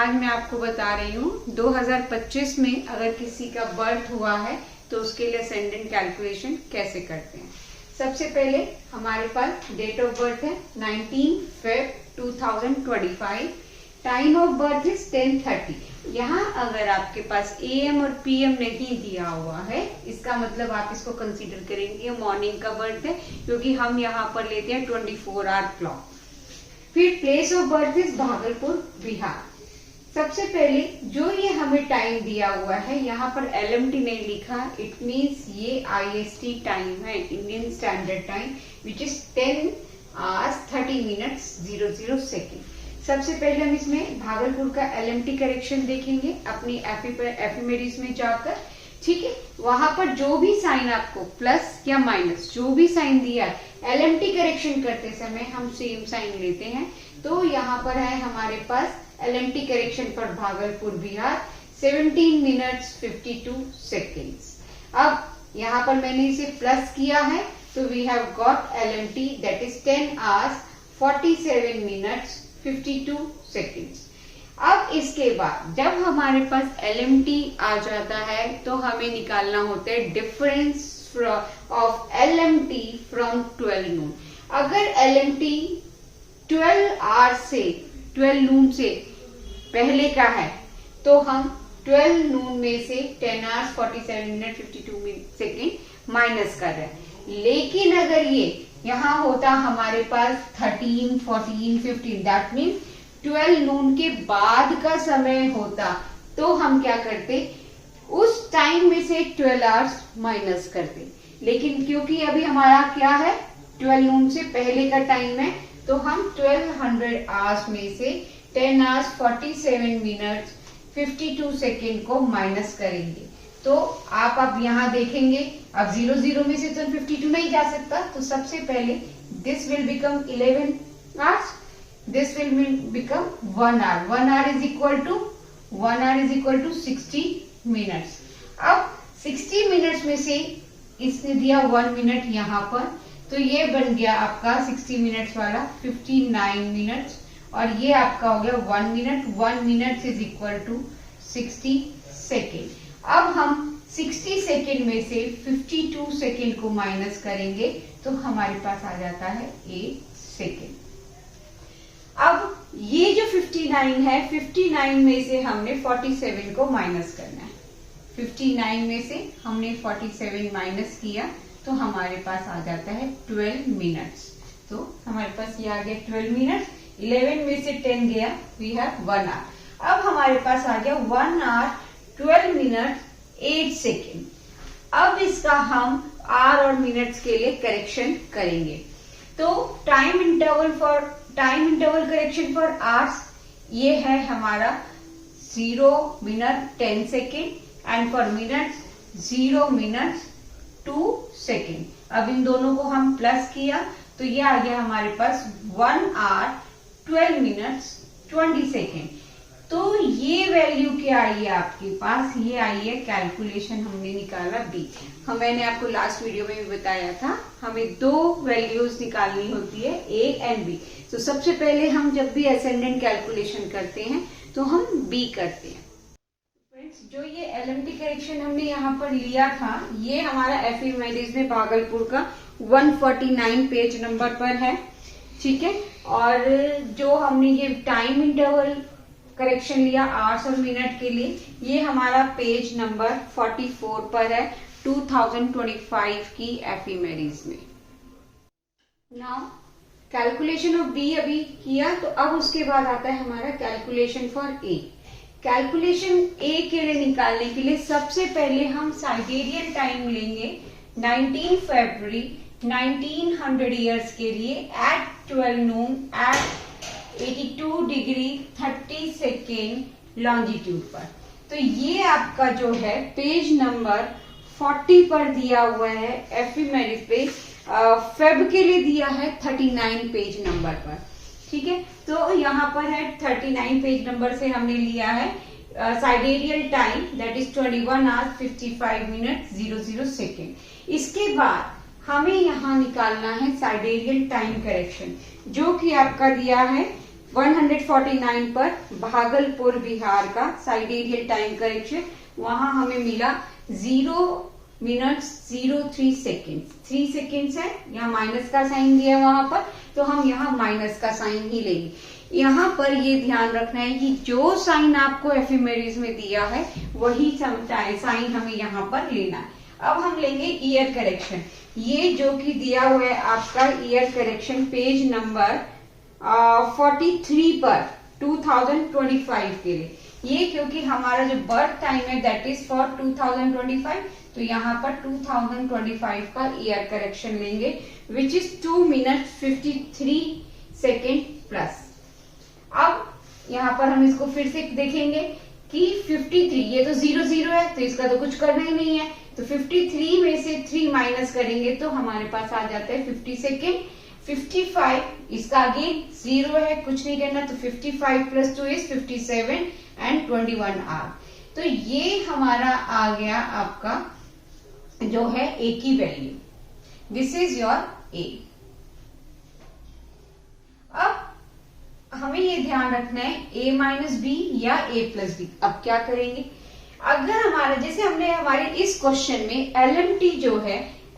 आज मैं आपको बता रही हूँ 2025 में अगर किसी का बर्थ हुआ है तो उसके लिए असेंडेंट कैलकुलेशन कैसे करते हैं। सबसे पहले हमारे पास डेट ऑफ बर्थ है 19 Feb 2025, time of birth is 10:30। यहाँ अगर आपके पास AM और PM नहीं दिया हुआ है, इसका मतलब आप इसको कंसीडर करेंगे मॉर्निंग का बर्थ है, क्योंकि हम यहाँ पर लेते हैं 24 आवर क्लॉक। फिर place of birth is Bhagalpur Bihar. सबसे पहले जो ये हमें टाइम दिया हुआ है, यहाँ पर LMT नहीं लिखा, इट मीन्स ये IST टाइम है, Indian standard time, which is 10 hours 30 minutes 00 second. सबसे पहले हम इसमें भागलपुर का LMT करेक्शन देखेंगे अपनी एफिमेरीज में जाकर। ठीक है, वहां पर जो भी साइन आपको प्लस या माइनस जो भी साइन दिया है, LMT करेक्शन करते समय हम सेम साइन लेते हैं। तो यहाँ पर है हमारे पास LMT correction for Bhagalpur Bihar 17 minutes 52 seconds। अब यहाँ पर मैंने इसे प्लस किया है तो we have got LMT that is 10 hours 47 minutes 52 seconds। अब इसके बाद जब हमारे पास LMT आ जाता है तो हमें निकालना होता है difference of LMT from 12 noon। अगर LMT 12 hours से 12 noon से पहले का है तो हम 12 noon में से 10 hours 47 minutes 52 seconds माइनस कर रहे हैं। लेकिन अगर ये यहाँ होता हमारे पास 13, 14, 15, दैट मीन 12 noon के बाद का समय होता, तो हम क्या करते, उस टाइम में से 12 hours माइनस करते। लेकिन क्योंकि अभी हमारा क्या है 12 noon से पहले का टाइम है, तो हम 1200 hours में से 10 hours 47 minutes 52 seconds को माइनस करेंगे। तो आप अब यहाँ देखेंगे, अब 00 में से तो 52 नहीं जा सकता, तो सबसे पहले this will become 11 hours, this will become 1 hour। 1 hour is equal to 60 minutes। अब 60 minutes में से इसने दिया 1 minute यहाँ पर, तो ये बन गया आपका 60 minutes वाला 59 minutes, और ये आपका हो गया 1 minute। 1 minute is equal to 60 seconds। अब हम 60 सेकेंड में से 52 सेकेंड को माइनस करेंगे तो हमारे पास आ जाता है 8 सेकेंड। अब ये जो 59 है, 59 में से हमने 47 को माइनस करना है। 59 में से हमने 47 माइनस किया तो हमारे पास आ जाता है 12 मिनट्स। तो हमारे पास ये आ गया 12 मिनट्स। 11 में से 10 गया, वी हैव 1 hour। अब हमारे पास आ गया 1 hour 12 minutes 8 सेकेंड। अब इसका हम आर और मिनट्स के लिए करेक्शन करेंगे। तो time interval correction for hours ये है हमारा 0 minute 10 second and for minutes 0 minutes 2 second. अब इन दोनों को हम प्लस किया तो ये आ गया हमारे पास 1 hour 12 minutes 20 सेकेंड। तो ये वैल्यू क्या आई है आपके पास, ये आई है कैलकुलेशन हमने निकाला B। मैंने आपको लास्ट वीडियो में भी बताया था, हमें दो वैल्यूज निकालनी होती है A एंड B। तो सबसे पहले हम जब भी असेंडेंट कैलकुलेशन करते हैं तो हम B करते हैं। फ्रेंड्स, जो ये LMT करेक्शन हमने यहाँ पर लिया था, ये हमारा एफिमेरीज में भागलपुर का 149 पेज नंबर पर है। ठीक है, और जो हमने ये टाइम इंटरवल करेक्शन लिया आवर्स और मिनट के लिए, ये हमारा पेज नंबर 44 पर है 2025 की एफिमेरीज में। नाउ कैलकुलेशन ऑफ B अभी किया, तो अब उसके बाद आता है हमारा calculation for A। Calculation A के लिए निकालने के लिए सबसे पहले हम साइडेरियन टाइम लेंगे 19 फरवरी 1900 ईयर्स के लिए at 12 noon at 82 degree 30 second longitude पर। तो ये आपका जो है पेज नंबर 40 पर दिया हुआ है एफिमेरीज पे। फेब के लिए दिया है 39 पेज नंबर पर। ठीक है, तो यहाँ पर है 39 पेज नंबर से हमने लिया है sidereal time that is 21 hours 55 minutes 00 second. इसके बाद हमें यहाँ निकालना है साइडेरियल टाइम करेक्शन, जो कि आपका दिया है 149 पर भागलपुर बिहार का साइडेरियल टाइम करेक्शन, वहां हमें मिला 0 मिनट्स 03 सेकेंड। 3 सेकेंड्स है, यहाँ माइनस का साइन दिया है वहां पर, तो हम यहाँ माइनस का साइन ही लेंगे। यहाँ पर ये ध्यान रखना है कि जो साइन आपको एफिमेरीज में दिया है वही साइन हमें यहाँ पर लेना है। अब हम लेंगे ईयर करेक्शन। ये जो कि दिया हुआ है आपका ईयर करेक्शन पेज नंबर 43 पर 2025 के लिए, ये क्योंकि हमारा जो बर्थ टाइम है दैट इज फॉर 2025, तो यहाँ पर 2025 का ईयर करेक्शन लेंगे which is 2 minute 53 second plus. अब यहाँ पर हम इसको फिर से देखेंगे कि 53, ये तो 0 है तो इसका तो कुछ करना ही नहीं है, तो 53 में से 3 माइनस करेंगे तो हमारे पास आ जाता है 50 सेकेंड। 55, इसका अगेन 0 है, कुछ नहीं करना, तो 55 प्लस 2 इज 57 एंड 21 आवर। तो ये हमारा आ गया आपका जो है ए की वैल्यू, दिस इज योर ए। अब हमें ये ध्यान रखना है a माइनस बी या a प्लस बी। अब क्या करेंगे, अगर हमारा जैसे हमने हमारे इस क्वेश्चन में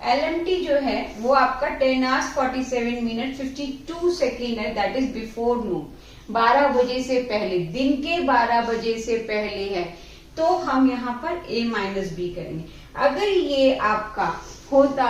LMT जो है वो आपका 10 hours 47 minutes 52 सेकेंड है, दैट इज बिफोर नून, 12 बजे से पहले, दिन के 12 बजे से पहले है, तो हम यहाँ पर a माइनस बी करेंगे। अगर ये आपका होता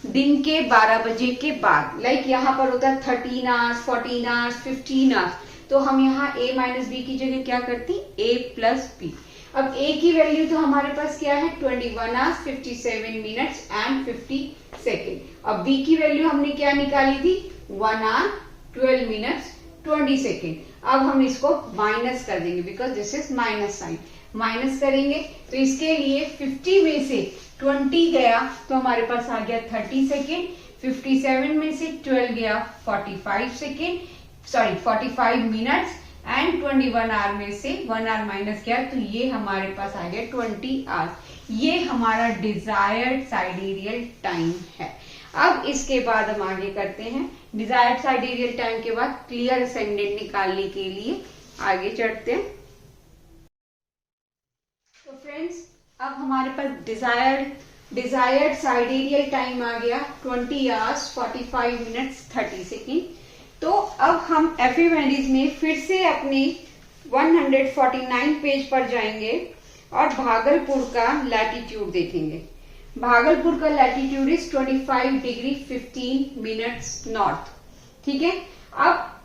दिन के 12 बजे के बाद, लाइक यहाँ पर होता 13 hours 14 hours 15 hours, तो हम यहाँ a माइनस बी की जगह क्या करती, a प्लस बी। अब a की वैल्यू तो हमारे पास क्या है 21 hours 57 minutes एंड 50 सेकेंड। अब b की वैल्यू हमने क्या निकाली थी 1 hour 12 minutes 20 सेकेंड। अब हम इसको माइनस कर देंगे because this is minus sign, minus करेंगे तो इसके लिए 50 में से 20 गया तो हमारे पास आ गया 30 सेकेंड, 57 में से 12 गया 45 second, sorry 45 minutes and 21 hour में से 1 आवर माइनस किया तो ये हमारे पास आ गया 20 आवर। ये हमारा डिजायर्ड साइडेरियल टाइम है। अब इसके बाद हम आगे करते हैं, डिजायर्ड साइडेरियल टाइम के बाद क्लियर असेंडेंट निकालने के लिए आगे चढ़ते हैं। तो फ्रेंड्स अब हमारे पास डिजायर्ड साइडेरियल टाइम आ गया 20 hours 45 minutes 30 सेकेंड। तो अब हम एफिमेरीज में फिर से अपने 149 पेज पर जाएंगे और भागलपुर का लैटिट्यूड देखेंगे। भागलपुर का latitude is 25 degree 15 minutes north. ठीक है, अब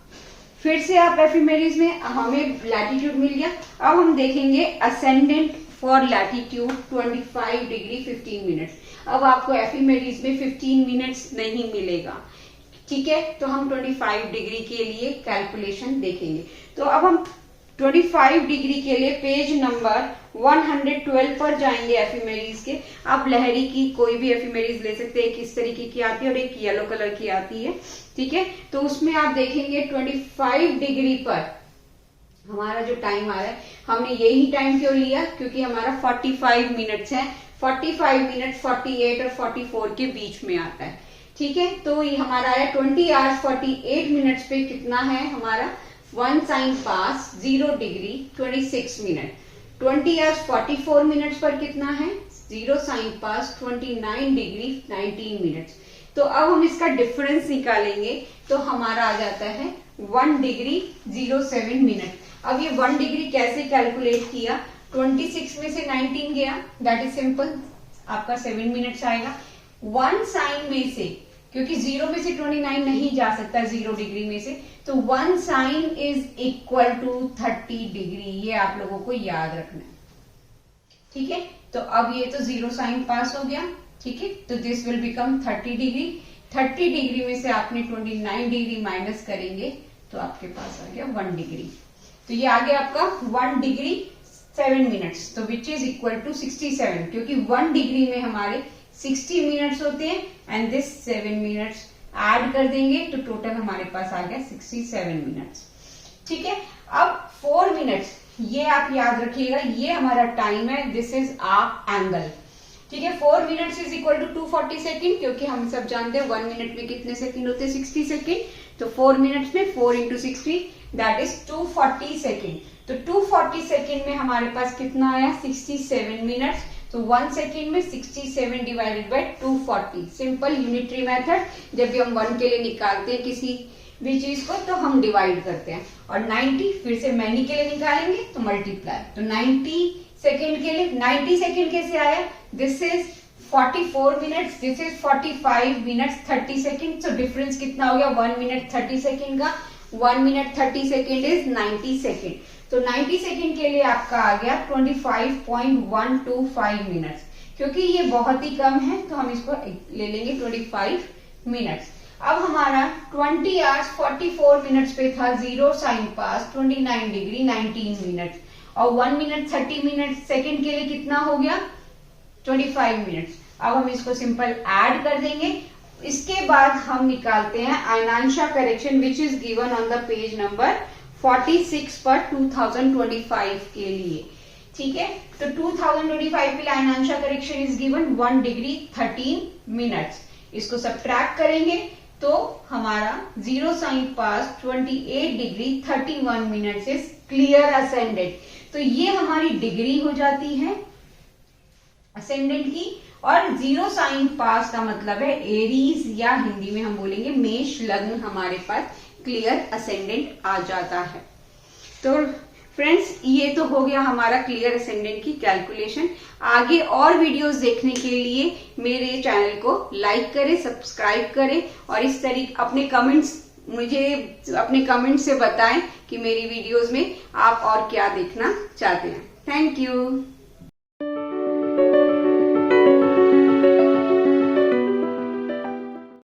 फिर से आप एफिमेरीज में हमें लैटिट्यूड मिल गया। अब हम देखेंगे ascendant for latitude 25 degree 15 minutes. अब आपको एफिमेरीज में 15 मिनट्स नहीं मिलेगा, ठीक है, तो हम 25 डिग्री के लिए कैलकुलेशन देखेंगे। तो अब हम 25 डिग्री के लिए पेज नंबर 112 पर जाएंगे एफिमेरीज के। आप लहरी की कोई भी एफिमेरीज ले सकते हैं, किस तरीके की आती है और एक येलो कलर की आती है, ठीक है। तो उसमें आप देखेंगे 25 डिग्री पर हमारा जो टाइम आ रहा है, हमने यही टाइम क्यों लिया, क्योंकि हमारा 45 मिनट्स है। 45 मिनट 48 और 44 के बीच में आता है, ठीक है। तो ये हमारा आया 20 hours 48 मिनट्स पे कितना है हमारा 1 साइन पास 0 डिग्री 26 मिनट। 20 hours 44 मिनट्स पर कितना है 0 साइन पास 29 डिग्री 19 मिनट्स। तो अब हम इसका डिफरेंस निकालेंगे तो हमारा आ जाता है 1 डिग्री 07 मिनट। अब ये 1 डिग्री कैसे कैलकुलेट किया, 26 में से 19 गया, दैट इज सिंपल, आपका 7 मिनट्स आएगा। 1 साइन में से, क्योंकि 0 में से 29 नहीं जा सकता 0 डिग्री में से, तो 1 sine is equal to 30 degree, ये आप लोगों को याद रखना है, ठीक है। तो अब ये तो 0 साइन पास हो गया, ठीक है, तो this will become 30 degree. 30 degree में से आपने 29 डिग्री माइनस करेंगे तो आपके पास आ गया 1 डिग्री। तो ये आ गया आपका 1 डिग्री 7 मिनट्स, तो विच इज इक्वल टू 67, क्योंकि 1 डिग्री में हमारे 60 मिनट्स होते हैं एंड दिस 7 मिनट्स ऐड कर देंगे तो टोटल हमारे पास आ गया 67 मिनट्स, ठीक है। अब 4 मिनट्स, ये आप याद रखिएगा, ये हमारा टाइम है, दिस इज आर्क एंगल, ठीक है। 4 minutes is equal to 240 second, क्योंकि हम सब जानते हैं 1 मिनट में कितने सेकेंड होते हैं 60 सेकेंड। तो 4 मिनट्स में 4 into 60 दैट इज 240 सेकेंड। तो 240 सेकेंड में हमारे पास कितना आया 67 मिनट्स। तो 1 सेकेंड में 67 divided by 240, simple unitary method. जब भी हम 1 के लिए निकालते हैं किसी भी चीज को तो हम डिवाइड करते हैं, और 90 फिर से मैनी के लिए निकालेंगे तो मल्टीप्लाई। तो 90 सेकेंड के लिए 90 सेकेंड कैसे आया, this is 44 minutes, this is 45 minutes 30 second. So difference कितना हो गया 1 मिनट 30 सेकेंड का, 1 मिनट 30 सेकेंड इज 90 सेकेंड। तो 90 सेकेंड के लिए आपका आ गया 25.125 मिनट्स। क्योंकि ये बहुत ही कम है तो हम इसको ले लेंगे 25 मिनट्स। अब हमारा 20 आवर्स 44 मिनट्स पे था, जीरो साइन पास 29 डिग्री 19 मिनट्स, और 1 मिनट 30 मिनट सेकेंड के लिए कितना हो गया 25 मिनट्स। अब हम इसको सिंपल ऐड कर देंगे। इसके बाद हम निकालते हैं आयनांशा correction which is given on the page number 46 पर 2025 के लिए। ठीक है, तो 2025 के लिए आयनांशा correction is given 1 degree 13 minutes. इसको सब्ट्रैक्ट करेंगे तो हमारा जीरो साइन पास 28 degree 31 minutes is clear ascendant. तो ये हमारी डिग्री हो जाती है असेंडेंट की, और जीरो साइन पास का मतलब है एरीज, या हिंदी में हम बोलेंगे मेष लग्न हमारे पास क्लियर असेंडेंट आ जाता है। तो फ्रेंड्स ये तो हो गया हमारा क्लियर असेंडेंट की कैलकुलेशन। आगे और वीडियोस देखने के लिए मेरे चैनल को लाइक करें, सब्सक्राइब करें, और इस तरीके मुझे अपने कमेंट्स से बताएं कि मेरी वीडियोस में आप और क्या देखना चाहते हैं। Thank you.